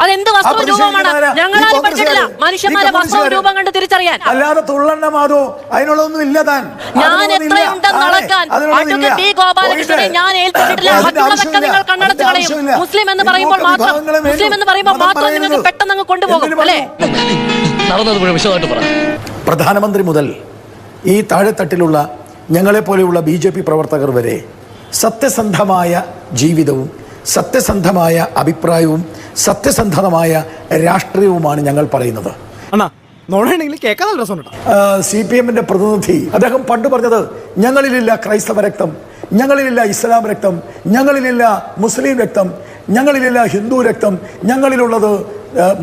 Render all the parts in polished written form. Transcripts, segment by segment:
അതെന്ത് വസ്തു രൂപമാണ്? ഞങ്ങളാരും പഠിച്ചിട്ടില്ല മനുഷ്യന്മാരെ വസ്തു രൂപം കണ്ട് തിരിച്ചറിയാൻ. അല്ലാതെ തുള്ളണ്ണമാതോ അതിനുള്ളതൊന്നും ഇല്ല. താൻ ഞാൻ എത്രയുണ്ടെന്ന് അളക്കാൻ അഡ്വക്കേറ്റ് ടി. ഗോപാലകൃഷ്ണനെ ഞാൻ ഏൽപ്പിച്ചിട്ടില്ല. മറ്റുള്ളതൊക്കെ നിങ്ങൾ കണ്ണടച്ച് കളയും. മുസ്ലിം എന്ന് പറയുമ്പോൾ മാത്രം നിങ്ങൾക്ക് പെട്ടെന്ന് അങ്ങ് കൊണ്ടുപോകും അല്ലേ? പ്രധാനമന്ത്രി മുതൽ ഈ താഴെത്തട്ടിലുള്ള ഞങ്ങളെപ്പോലെയുള്ള BJP പ്രവർത്തകർ വരെ സത്യസന്ധമായ ജീവിതവും സത്യസന്ധമായ അഭിപ്രായവും സത്യസന്ധമായ രാഷ്ട്രീയവുമാണ് ഞങ്ങൾ പറയുന്നത്. CPM-ന്റെ പ്രതിനിധി അദ്ദേഹം പണ്ട് പറഞ്ഞത് ഞങ്ങളിലില്ല ക്രൈസ്തവ രക്തം, ഞങ്ങളിലില്ല ഇസ്ലാം രക്തം, ഞങ്ങളിലില്ല മുസ്ലിം രക്തം, ഞങ്ങളിലില്ല ഹിന്ദു രക്തം, ഞങ്ങളിലുള്ളത്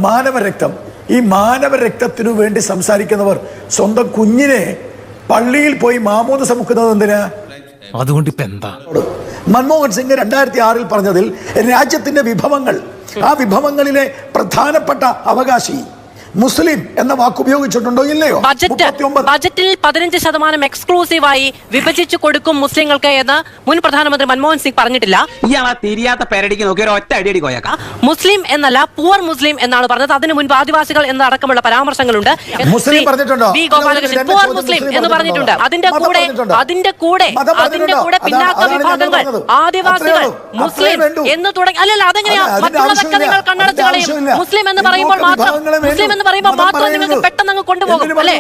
മാനവരക്തം. ഈ മാനവരക്തത്തിനു വേണ്ടി സംസാരിക്കുന്നവർ സ്വന്തം കുഞ്ഞിനെ പള്ളിയിൽ പോയി മാമോദിസ മുക്കുന്നത് എന്തിനാ? അതുകൊണ്ട് ഇപ്പൊ എന്താ? മൻമോഹൻ സിംഗ് 2006 പറഞ്ഞതിൽ രാജ്യത്തിന്റെ വിഭവങ്ങൾ, ആ വിഭവങ്ങളിലെ പ്രധാനപ്പെട്ട അവകാശി മുസ്ലിം എന്ന വാക്ക് ഉപയോഗിച്ചിട്ടുണ്ടോ ഇല്ലയോ? ബജറ്റിൽ 15% എക്സ്ക്ലൂസീവായി വിഭജിച്ചു കൊടുക്കും മുസ്ലിങ്ങൾക്ക് എന്ന് മുൻ പ്രധാനമന്ത്രി മൻമോഹൻ സിംഗ് പറഞ്ഞിട്ടില്ല. മുസ്ലിം എന്നല്ല പൂർ മുസ്ലിം എന്നാണ് പറഞ്ഞത്. അതിനു മുൻപ് ആദിവാസികൾ എന്നടക്കമുള്ള പരാമർശങ്ങളുണ്ട്. ബി. ഗോപാലകൃഷ്ണൻ പൂർ മുസ്ലിം എന്ന് പറഞ്ഞിട്ടുണ്ട്. അതിന്റെ കൂടെ പിന്നാക്ക വിഭാഗങ്ങൾ, ആദിവാസികൾ, മുസ്ലിം എന്ന് തുടങ്ങി. അല്ലല്ല, അതെങ്ങനെയാ? മറ്റുള്ളതൊക്കെ നിങ്ങൾ കണ്ണടച്ച് കളയും. മുസ്ലിം എന്ന് പറയുമ്പോൾ മാത്രം നിങ്ങൾക്ക് പെട്ടെന്ന് അങ്ങ് കൊണ്ടുപോകും അല്ലേ?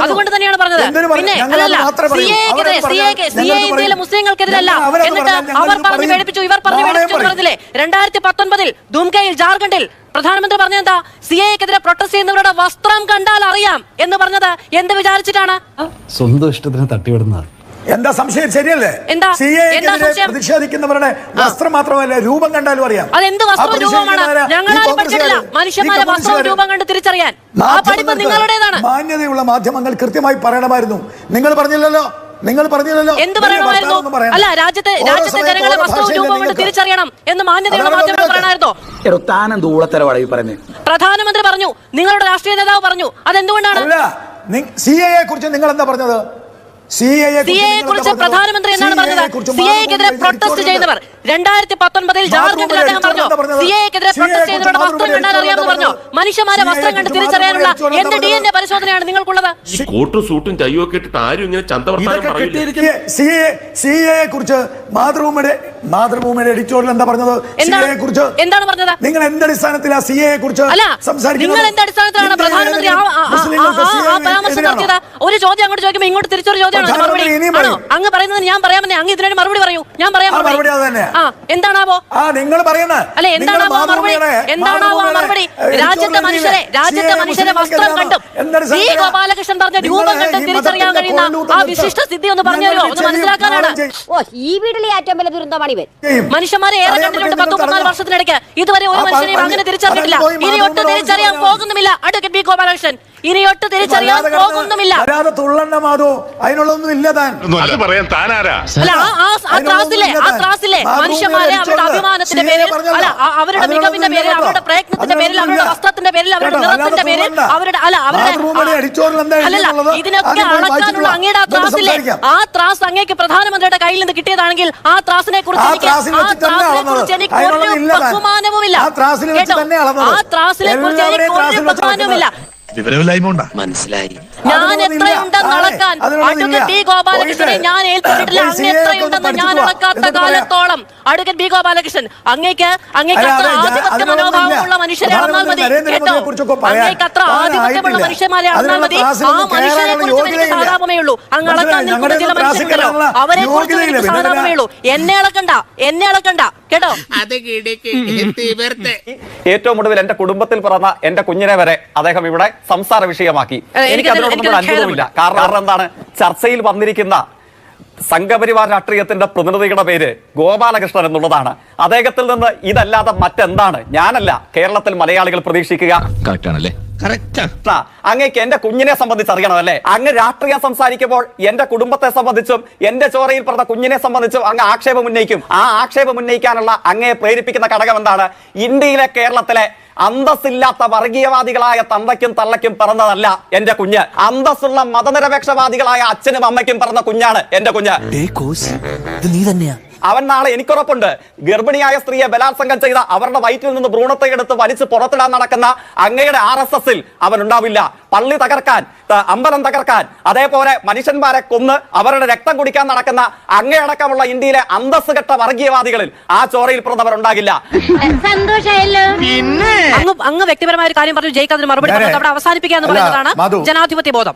അതുകൊണ്ട് തന്നെയാണ് പറഞ്ഞത്. പിന്നെ അല്ലല്ല, CAA ഇന്ത്യയിലെ മുസ്ലിങ്ങൾക്കെതിരല്ല എന്നിട്ട് അവർ പറഞ്ഞു പേടിപ്പിച്ചു, ഇവർ പറഞ്ഞു പേടിപ്പിച്ചു എന്ന് പറഞ്ഞില്ലേ? 2019 ദുംകയിൽ, ജാർഖണ്ഡിൽ പ്രധാനമന്ത്രി പറഞ്ഞെന്താ? CAA-ക്കെതിരെ പ്രൊട്ടസ്റ്റ് ചെയ്യുന്നവരുടെ വസ്ത്രം കണ്ടാൽ അറിയാം എന്ന് പറഞ്ഞത് എന്ത് വിചാരിച്ചിട്ടാണ്? സ്വന്തം ഇഷ്ടത്തിന് തട്ടിവിടുന്ന എന്താ സംശയം? ശരിയല്ലേ? പ്രതിഷേധിക്കുന്നവരുടെ വസ്ത്രം മാത്രമല്ല, രൂപം കണ്ടാലും അറിയാം. അതെന്ത് വസ്തു രൂപമാണ്? ഞങ്ങളാരും പഠിച്ചിട്ടില്ല മനുഷ്യന്മാരെ വസ്തു രൂപം കണ്ട് തിരിച്ചറിയാൻ. ആ പഠിപ്പ് നിങ്ങളുടേതാണ്. മാന്യതയുള്ള മാധ്യമങ്ങൾ കൃത്യമായി പറയണമായിരുന്നു. നിങ്ങൾ പറഞ്ഞില്ലല്ലോ. എന്ത് പറയണമായിരുന്നു? അല്ല, രാജ്യത്തെ ജനങ്ങളെ വസ്തു രൂപം കൊണ്ട് തിരിച്ചറിയണം എന്ന് മാന്യതയുള്ള മാധ്യമങ്ങൾ പറയണമായിരുന്നോ? പ്രധാനമന്ത്രി പറഞ്ഞു, നിങ്ങളുടെ രാഷ്ട്രീയ നേതാവ് പറഞ്ഞു. അതെന്തുകൊണ്ടാണ്? CAA കുറിച്ച് നിങ്ങൾ എന്താ പറഞ്ഞത്? CAA-ക്കുറിച്ച് പ്രധാനമന്ത്രി എന്നാണ് പറഞ്ഞത്. CAA-ക്കെതിരെ പ്രൊട്ടസ്റ്റ് ചെയ്യുന്നവർ 2019 ജാർഖണ്ഡിൽ അദ്ദേഹം പറഞ്ഞു, CAA-ക്കെതിരെ പ്രൊട്ടസ്റ്റ് ചെയ്യുന്നവരുടെ വസ്ത്രം കണ്ടാൽ അറിയാമെന്ന് പറഞ്ഞു. മനുഷ്യന്മാരെ വസ്ത്രം കണ്ട് തിരിച്ചറിയാനുള്ള എന്ത് DNA പരിശോധനയാണ് നിങ്ങൾക്കുള്ളത്? CAA-ക്കുറിച്ച് മാതൃഭൂമിയുടെ എഡിറ്റോറിയൽ എന്താ പറഞ്ഞത്? എന്താണ് പറഞ്ഞത്? നിങ്ങൾ എന്ത് അടിസ്ഥാനത്തിലാണ് CAA-ക്കുറിച്ച് സംസാരിക്കുന്നത്? നിങ്ങൾ എന്ത് അടിസ്ഥാനത്തിലാണ് പ്രധാനമന്ത്രി പരാമർശം നടത്തിയത്? ഒരു ചോദ്യം അങ്ങോട്ട് ചോദിക്കുമ്പോൾ ഇങ്ങോട്ട് തിരിച്ചൊരു ചോദ്യം അങ്ങ് പറയുന്നത് ഞാൻ പറയാമെന്നേ. അങ്ങ് ഇതിനൊരു മറുപടി പറയൂ. ഞാൻ പറയാം. എന്താണാവോ നിങ്ങൾ പറയുന്നത്? അല്ലെ, എന്താണാവോ മറുപടി? എന്താണാവോ മറുപടി? രാജ്യത്തെ മനുഷ്യരെ വസ്ത്രം കണ്ടും ബി. ഗോപാലകൃഷ്ണൻ പറഞ്ഞ രൂപം കണ്ടും തിരിച്ചറിയാൻ കഴിയുന്ന ആ വിശിഷ്ട സിദ്ധി ഒന്ന് പറഞ്ഞു തരുമോ? ഒന്ന് മനസ്സിലാക്കാനാണ്. ഈ വീട്ടിലെ ഏറ്റവും വലിയ ദുരന്തമാണ് ഇവൻ. മനുഷ്യന്മാരെ ഏറെ കണ്ടിട്ടുണ്ട് 10-14 വർഷത്തിനിടയ്ക്ക്. ഇതുവരെ ഒരു മനുഷ്യനെയും അങ്ങനെ തിരിച്ചറിഞ്ഞിട്ടില്ല. ഇനി ഒട്ടും തിരിച്ചറിയാൻ പോകുന്നുമില്ല അഡ്വക്കേറ്റ് ബി. ഗോപാലകൃഷ്ണൻ. ഇനി ഒട്ടും തിരിച്ചറിയാൻ പോകുന്നുമില്ല. അതിനുള്ളതൊന്നും ഇല്ല. താൻ അല്ല, ആ ത്രാസിലെ മനുഷ്യന്മാരെ അവരുടെ അഭിമാനത്തിന്റെ പേരിൽ, അല്ല അവരുടെ മികവിന്റെ പേരിൽ, അവരുടെ പ്രയത്നത്തിന്റെ പേരിൽ, അവരുടെ വസ്ത്രത്തിന്റെ പേരിൽ, അവരുടെ നിറത്തിന്റെ പേരിൽ, ഇതിനൊക്കെ അളക്കാനുള്ള അങ്ങയുടെ ആ ത്രാസ് അങ്ങേക്ക് പ്രധാനമന്ത്രിയുടെ കയ്യിൽ നിന്ന് കിട്ടിയതാണെങ്കിൽ ആ ത്രാസിനെ കുറിച്ച് എനിക്ക് ഒരു ബഹുമാനവുമില്ല. ആ ത്രാസിനെ കുറിച്ച് എനിക്ക് ഒരു ബഹുമാനവുമില്ല. മനസ്സിലായി. ഞാൻ എത്രയുണ്ടെന്ന് അളക്കാൻ അഡ്വക്കേറ്റ് ബി. ഗോപാലകൃഷ്ണനെ ഞാൻ ഏൽപ്പിച്ചിട്ടില്ല. അങ്ങ് എത്രയുണ്ടെന്ന് ഞാൻ അളക്കാത്ത കാലത്തോളം അഡ്വക്കേറ്റ് ബി. ഗോപാലകൃഷ്ണൻ അങ്ങേക്ക് അത്ര ആധിപത്യ മനോഭാവമുള്ള മനുഷ്യരെ അളന്നാൽ മതി കേട്ടോ. അങ്ങേക്ക് അത്ര ആധിപത്യമുള്ള മനുഷ്യന്മാരെ അളന്നാൽ മതി. ആ മനുഷ്യരെ കുറിച്ച് എനിക്ക് സഹതാപമേ ഉള്ളൂ. അങ്ങ് അളക്കാൻ നിൽക്കുന്ന ചില മനുഷ്യരുണ്ടല്ലോ, അവരെ കുറിച്ച് എനിക്ക് സഹതാപമേ ഉള്ളൂ. എന്നെ അളക്കണ്ട കേട്ടോ. ഏറ്റവും ഒടുവിൽ എന്റെ കുടുംബത്തിൽ പിറന്ന എന്റെ കുഞ്ഞിനെ വരെ അദ്ദേഹം ഇവിടെ സംസാര വിഷയമാക്കി. എനിക്ക് അതിനോടൊന്നും അനുഭവമില്ല. കാരണം എന്താണ്? ചർച്ചയിൽ വന്നിരിക്കുന്ന സംഘപരിവാർ രാഷ്ട്രീയത്തിന്റെ പ്രതിനിധിയുടെ പേര് ഗോപാലകൃഷ്ണൻ എന്നുള്ളതാണ്. അദ്ദേഹത്തിൽ നിന്ന് ഇതല്ലാതെ മറ്റെന്താണ്? ഞാനല്ല, കേരളത്തിൽ മലയാളികൾ പ്രതീക്ഷിക്കുക. അങ്ങേക്ക് എന്റെ കുഞ്ഞിനെ സംബന്ധിച്ച് അറിയണമല്ലേ? അങ്ങ് രാഷ്ട്രീയം സംസാരിക്കുമ്പോൾ എന്റെ കുടുംബത്തെ സംബന്ധിച്ചും എന്റെ ചോരയിൽ പറഞ്ഞ കുഞ്ഞിനെ സംബന്ധിച്ചും അങ്ങ് ആക്ഷേപം ഉന്നയിക്കും. ആ ആക്ഷേപം ഉന്നയിക്കാനുള്ള അങ്ങയെ പ്രേരിപ്പിക്കുന്ന ഘടകം എന്താണ്? ഇന്ത്യയിലെ, കേരളത്തിലെ അന്തസ്സില്ലാത്ത വർഗീയവാദികളായ തന്തയ്ക്കും തള്ളയ്ക്കും പറഞ്ഞതല്ല എന്റെ കുഞ്ഞ്. അന്തസ്സുള്ള മതനിരപേക്ഷവാദികളായ അച്ഛനും അമ്മയ്ക്കും പറഞ്ഞ കുഞ്ഞാണ് എന്റെ കുഞ്ഞ്. നീ തന്നെയാ അവൻ നാളെ എനിക്കുറപ്പുണ്ട് ഗർഭിണിയായ സ്ത്രീയെ ബലാത്സംഗം ചെയ്ത അവരുടെ വയറ്റിൽ നിന്ന് ഭ്രൂണത്തെ എടുത്ത് വലിച്ച് പുറത്തിടാൻ നടക്കുന്ന അങ്ങയുടെ RSSൽ അവൻ ഉണ്ടാവില്ല. പള്ളി തകർക്കാൻ, അമ്പലം തകർക്കാൻ, അതേപോലെ മനുഷ്യന്മാരെ കൊന്ന് അവരുടെ രക്തം കുടിക്കാൻ നടക്കുന്ന അങ്ങയടക്കമുള്ള ഇന്ത്യയിലെ അന്തസ്സുകെട്ട വർഗീയവാദികളിൽ ആ ചോരയിൽ പിറന്നവർ ഉണ്ടാകില്ല. അങ്ങ് വ്യക്തിപരമായ ഒരു കാര്യം പറഞ്ഞു, ജയിക്ക് അതിന് മറുപടി പറഞ്ഞു അവിടെ അവസാനിപ്പിക്കുക എന്ന് പറയുന്നതാണ് ജനാധിപത്യ ബോധം.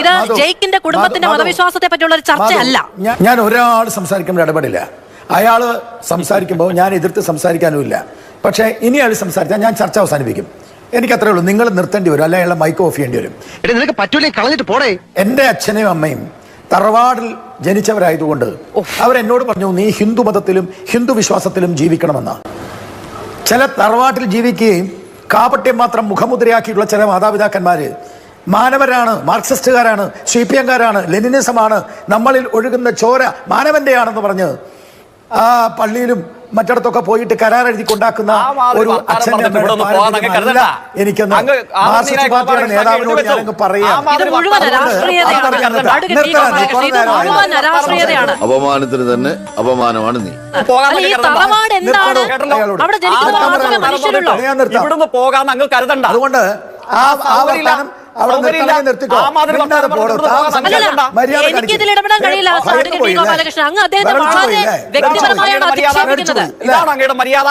ഇത് ജയിക്കിന്റെ കുടുംബത്തിന്റെ മതവിശ്വാസത്തെ പറ്റിയുള്ള ഒരു ചർച്ചയല്ല. ഞാൻ ഒരാൾ സംസാരിക്കുമ്പോൾ ഇടപെടില്ല. അയാൾ സംസാരിക്കുമ്പോൾ ഞാൻ എതിർത്ത് സംസാരിക്കാനുമില്ല. പക്ഷേ ഇനി അയാൾ സംസാരിച്ചാൽ ഞാൻ ചർച്ച അവസാനിപ്പിക്കും. എനിക്ക് അത്രേ ഉള്ളൂ. നിങ്ങൾ നിർത്തേണ്ടി വരും, അല്ലെ അയാളെ മൈക്ക് ഓഫ് ചെയ്യേണ്ടി വരും. നിനക്ക് പറ്റൂലേ കളഞ്ഞിട്ട് പോടേ. എൻ്റെ അച്ഛനും അമ്മയും തറവാടിൽ ജനിച്ചവരായതുകൊണ്ട് അവരെന്നോട് പറഞ്ഞു, നീ ഹിന്ദു മതത്തിലും ഹിന്ദു വിശ്വാസത്തിലും ജീവിക്കണമെന്ന്. ചില തറവാട്ടിൽ ജീവിക്കുകയും കാപട്യം മാത്രം മുഖമുദ്രയാക്കിയിട്ടുള്ള ചില മാതാപിതാക്കന്മാര് മാനവരാണ്, മാർക്സിസ്റ്റുകാരാണ്, CPM-കാരാണ്, ലെനിനിസമാണ്, നമ്മളിൽ ഒഴുകുന്ന ചോര മാനവന്റെയാണെന്ന് പറഞ്ഞ് ആ പള്ളിയിലും മറ്റിടത്തൊക്കെ പോയിട്ട് കരാർ എഴുതി കൊണ്ടാക്കുന്ന ഒരു അച്ഛൻ്റെ എനിക്കൊന്ന് മാർക്സിസ്റ്റ് പാർട്ടിയുടെ നേതാവിനോട് ഞാനങ്ങ് പറയാം. അപമാനത്തിന് തന്നെ അപമാനമാണ് നീ. ഇവിടുന്ന് പോകാൻ അങ്ങ് കരുതണ്ട. അതുകൊണ്ട് എനിക്കിതിൽ ഇടപെടാൻ കഴിയില്ല. ഗോപാലകൃഷ്ണൻ, അങ്ങ് അദ്ദേഹത്തെ വളരെ വ്യക്തിപരമായാണ് അധിക്ഷേപിക്കുന്നത്. ഇതാണ് അങ്ങയുടെ മര്യാദ.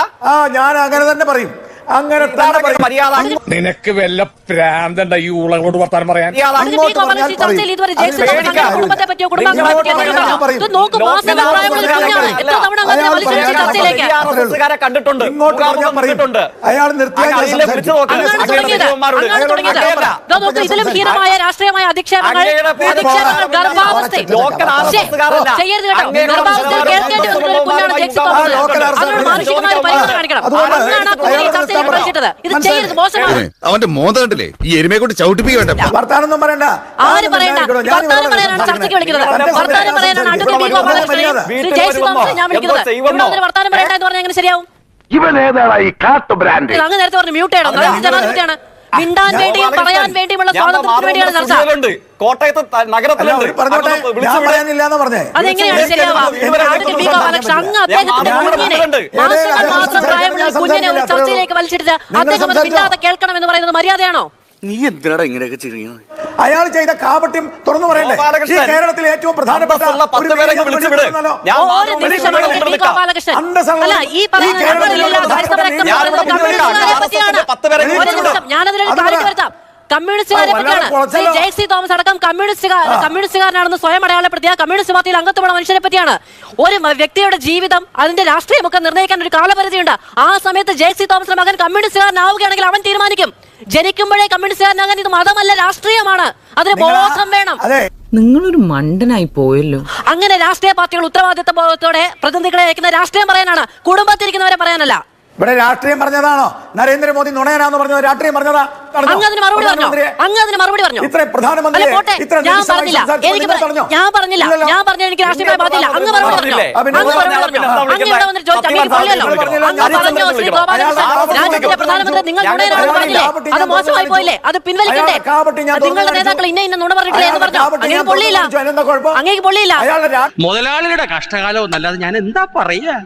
ഞാൻ അങ്ങനെ തന്നെ പറയും. അങ്ങനെ മര്യാദ. നിനക്ക് വല്ല പ്രാന്തണ്ട ഈ ഉളകളോട് വർത്താനം പറയാൻ. കണ്ടിട്ടുണ്ട്. ഇതിലും ഹീനമായ രാഷ്ട്രീയമായ അധിക്ഷേപങ്ങൾ അവന്റെ മോന്ത കണ്ടില്ലേ ഈ എരുമയെ കൊണ്ട് ചവിട്ടിപ്പിക്കണ്ട. വർത്താനൊന്നും പറയണ്ട. ആര് പറയണ്ട? വർത്താനം പറയാനാണ് ചർച്ചയ്ക്ക് വിളിക്കുന്നത്. വർത്താനം പറയാനാണ് അഡ്വക്കേറ്റ് ഞാൻ വിളിക്കുന്നത്. ഇവിടെ വർത്താനം പറയണ്ട എന്ന് പറഞ്ഞാൽ എങ്ങനെ ശരിയാവും? അങ്ങ് നേരത്തെ പറഞ്ഞു മ്യൂട്ട് ചെയ്യണം. ജനാധിപത്യമാണ്. മിണ്ടാൻ വേണ്ടിയും പറയാൻ വേണ്ടിയുമുള്ള സ്വാതന്ത്ര്യത്തിന് വേണ്ടിയാണ് ചർച്ച. കോട്ടയത്ത് നഗരത്തിലുണ്ട്. അതെങ്ങനെയാണ് ശരിയാവുക? അങ്ങ് അദ്ദേഹത്തിന്റെ മാസം പ്രായമുള്ള കുഞ്ഞിനെ ഒരു ചർച്ചയിലേക്ക് വലിച്ചിട്ട് അദ്ദേഹം അത് മിണ്ടാതെ കേൾക്കണം എന്ന് പറയുന്നത് മര്യാദയാണോ? നീ എന്തിനാടാ ഇങ്ങനെയൊക്കെ ചെയ്യുന്നത്? അയാൾ ചെയ്ത കാപട്യം തുറന്നു പറയണ്ടേ? കേരളത്തിലെ ഏറ്റവും പ്രധാനപ്പെട്ട അല്ല, ഈ പറയുന്ന ഞാനതിലൊരു കാര്യം വരുത്താം. കമ്മ്യൂണിസ്റ്റുകാരെ പറ്റിയാണ്. JC തോമസ് അടക്കം കമ്മ്യൂണിസ്റ്റുകാരനാണെന്ന് സ്വയം അടയാളപ്പെടുത്തിയ കമ്മ്യൂണിസ്റ്റ് പാർട്ടിയിൽ അംഗത്വമുള്ള മനുഷ്യനെ പറ്റിയാണ്. ഒരു വ്യക്തിയുടെ ജീവിതം, അതിന്റെ രാഷ്ട്രീയമൊക്കെ നിർണ്ണയിക്കാൻ ഒരു കാലപരിധിയുണ്ട്. ആ സമയത്ത് JC തോമസിന്റെ മകൻ കമ്മ്യൂണിസ്റ്റുകാരനാവുകയാണെങ്കിൽ അവൻ തീരുമാനിക്കും. ജനിക്കുമ്പോഴേ കമ്മ്യൂണിസ്റ്റുകാരനാകാൻ ഇത് മതമല്ല, രാഷ്ട്രീയമാണ്. അതിന് ബോധം വേണം. നിങ്ങളൊരു മണ്ടനായി പോയല്ലോ. അങ്ങനെ രാഷ്ട്രീയ പാർട്ടികൾ ഉത്തരവാദിത്ത ബോധത്തോടെ പ്രതിനിധികളെ അയക്കുന്ന രാഷ്ട്രീയം പറയാനാണ്, കുടുംബത്തിരിക്കുന്നവരെ പറയാനല്ല. ഇവിടെ രാഷ്ട്രീയം പറഞ്ഞതാണോ? നരേന്ദ്രമോദി നുണയനാന്ന് പറഞ്ഞത് രാഷ്ട്രീയം പറഞ്ഞതാ? അങ്ങ് അതിന് മറുപടി പറഞ്ഞു. ഇത്ര പ്രധാനമന്ത്രി ഞാൻ പറഞ്ഞില്ല എനിക്ക് രാഷ്ട്രീയമായി ബാധില്ല. അങ്ങ് മറുപടി പറഞ്ഞു. അങ്ങ് ഇവിടെ വന്നിട്ട് ചോദിച്ചു, അങ്ങനെ പൊള്ളിയല്ലോ. അങ്ങ് പറഞ്ഞോ ശ്രീ ഗോപാലകൃഷ്ണൻ, രാജ്യത്തിന്റെ പ്രധാനമന്ത്രി നിങ്ങൾ നുണയനാണെന്ന് പറഞ്ഞില്ലേ? അത് മോശമായി പോയില്ലേ? അത് പിൻവലിക്കണ്ടേ? നിങ്ങളുടെ നേതാക്കൾ ഇന്ന നുണ പറഞ്ഞിട്ടില്ലേ എന്ന് പറഞ്ഞു. അങ്ങേക്ക് പൊള്ളിയില്ല. മുതലാളിയുടെ കഷ്ടകാലവും അല്ലാതെ ഞാൻ എന്താ പറയാ?